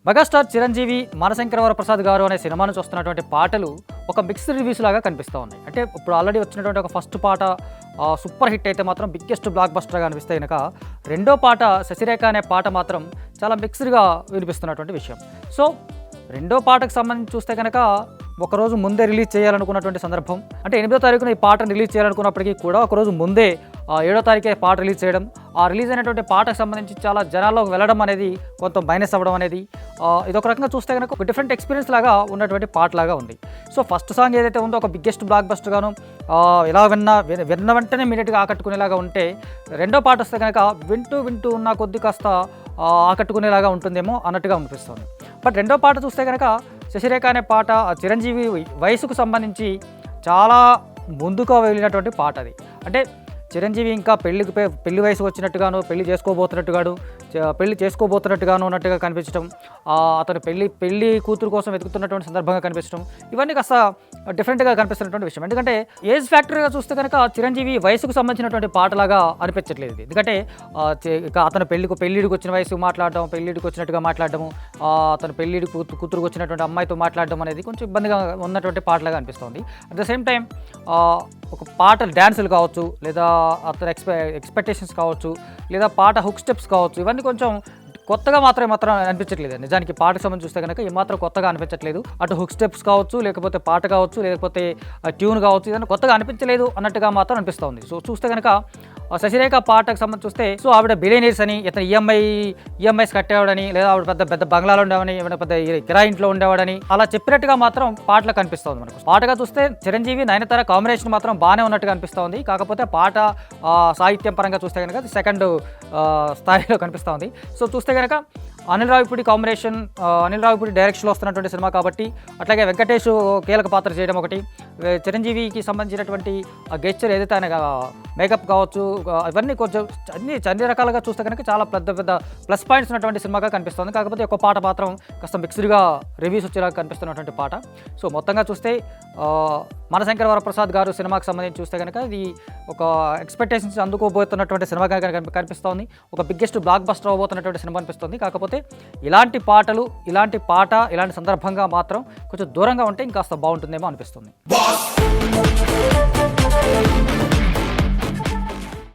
Megastar Chiranjeevi మనశంకర Varaprasad గారు అనే సినిమాను చూస్తున్నటువంటి పాటలు ఒక మిక్స్డ్ రివ్యూస్ లాగా కనిపిస్తూ ఉన్నాయి. అంటే ఇప్పుడు ఆల్రెడీ వచ్చినటువంటి ఒక ఫస్ట్ పాట సూపర్ హిట్ అయితే మాత్రం బిగ్గెస్ట్ బ్లాక్ బస్టర్గా అనిపిస్తే కనుక రెండో పాట శశిరేఖ అనే పాట మాత్రం చాలా మిక్స్డ్గా వినిపిస్తున్నటువంటి విషయం. సో రెండో పాటకు సంబంధించి చూస్తే కనుక ఒకరోజు ముందే రిలీజ్ చేయాలనుకున్నటువంటి సందర్భం, అంటే 8వ తారీఖున ఈ పాటను రిలీజ్ చేయాలనుకున్నప్పటికీ కూడా ఒకరోజు ముందే 7వ తారీఖే పాట రిలీజ్ చేయడం, ఆ రిలీజ్ అయినటువంటి పాటకు సంబంధించి చాలా జనాల్లోకి వెళ్ళడం అనేది కొంత మైనస్ అవ్వడం అనేది ఇదొక రకంగా చూస్తే కనుక ఒక డిఫరెంట్ ఎక్స్పీరియన్స్ లాగా ఉన్నటువంటి పాటలాగా ఉంది. సో ఫస్ట్ సాంగ్ ఏదైతే ఉందో ఒక బిగ్గెస్ట్ బ్లాక్ బస్టర్గాను ఎలా విన్న వెంటనే ఇమీడియట్గా ఆకట్టుకునేలాగా ఉంటే, రెండో పాట వస్తే కనుక వింటూ ఉన్న కొద్ది కాస్త ఆకట్టుకునేలాగా ఉంటుందేమో అన్నట్టుగా అనిపిస్తుంది. బట్ రెండో పాట చూస్తే కనుక శశిరేఖ అనే పాట చిరంజీవి వయసుకు సంబంధించి చాలా ముందుగా వెళ్ళినటువంటి పాట అది. అంటే చిరంజీవి ఇంకా పెళ్లి వయసు వచ్చినట్టుగాను, పెళ్లి చేసుకోబోతున్నట్టుగాను ఉన్నట్టుగా కనిపించడం, అతను పెళ్లి కూతురు కోసం వెతుకుతున్నటువంటి సందర్భంగా కనిపించడం, ఇవన్నీ కాస్త డిఫరెంట్గా కనిపిస్తున్నటువంటి విషయం. ఎందుకంటే ఏజ్ ఫ్యాక్టర్గా చూస్తే కనుక చిరంజీవి వయసుకు సంబంధించినటువంటి పాటలాగా అనిపించట్లేదు. ఎందుకంటే అతను పెళ్లిడికి వచ్చిన వయసు మాట్లాడడం, పెళ్లిడికి వచ్చినట్టుగా మాట్లాడటము, అతను కూతురుకు వచ్చినటువంటి అమ్మాయితో మాట్లాడడం అనేది కొంచెం ఇబ్బందిగా ఉన్నటువంటి పాటలాగా అనిపిస్తుంది. అట్ ద సేమ్ టైం ఒక పాట డ్యాన్సులు కావచ్చు, లేదా అతని ఎక్స్పెక్టేషన్స్ కావచ్చు, లేదా పాట హుక్ స్టెప్స్ కావచ్చు, ఇవన్నీ కొంచెం కొత్తగా మాత్రం అనిపించట్లేదు. నిజానికి పాటకు సంబంధించి చూస్తే కనుక ఏమాత్రం కొత్తగా అనిపించట్లేదు. అటు హుక్ స్టెప్స్ కావచ్చు, లేకపోతే పాట కావచ్చు, లేకపోతే ట్యూన్ కావచ్చు, ఇదన్నీ కొత్తగా అనిపించలేదు అన్నట్టుగా మాత్రం అనిపిస్తుంది. సో చూస్తే కనుక శశిరేఖ పాటకు సంబంధించి చూస్తే సో ఆవిడ బిలియనీర్స్ అని, ఇతను ఈఎంఐస్ కట్టేవాడని, లేదా ఆవిడ పెద్ద బంగ్లాలో ఉండేవాడని, పెద్ద కిరాయి ఇంట్లో ఉండేవాడని అలా చెప్పినట్టుగా మాత్రం పాటలో కనిపిస్తుంది మనకు. పాటగా చూస్తే చిరంజీవి నయనతార కాంబినేషన్ మాత్రం బాగానే ఉన్నట్టుగా అనిపిస్తుంది. కాకపోతే పాట సాహిత్యం పరంగా చూస్తే కనుక సెకండ్ స్థాయిలో కనిపిస్తుంది. సో చూస్తే కనుక అనిల్ రావిపూడి కాంబినేషన్, అనిల్ రావిపూడి డైరెక్షన్లో వస్తున్నటువంటి సినిమా కాబట్టి, అట్లాగే వెంకటేష్ కీలక పాత్ర చేయడం ఒకటి, చిరంజీవికి సంబంధించినటువంటి గెస్చర్ ఏదైతే ఆయన మేకప్ కావచ్చు, ఇవన్నీ కొంచెం అన్ని రకాలుగా చూస్తే కనుక చాలా పెద్ద ప్లస్ పాయింట్స్ ఉన్నటువంటి సినిమాగా కనిపిస్తుంది. కాకపోతే ఒక పాట మాత్రం కాస్త మిక్స్డ్గా రివ్యూస్ వచ్చేలాగా కనిపిస్తున్నటువంటి పాట. సో మొత్తంగా చూస్తే మనశంకర వరప్రసాద్ గారు సినిమాకి సంబంధించి చూస్తే కనుక ఇది ఒక ఎక్స్పెక్టేషన్స్ అందుకోబోతున్నటువంటి సినిమాగా కనిపిస్తోంది. ఒక బిగ్గెస్ట్ బ్లాక్ బస్టర్ అవబోతున్నటువంటి సినిమా అనిపిస్తుంది. కాకపోతే ఇలాంటి పాటలు, ఇలాంటి సందర్భంగా మాత్రం కొంచెం దూరంగా ఉంటే ఇంకాస్త బాగుంటుందేమో అనిపిస్తుంది.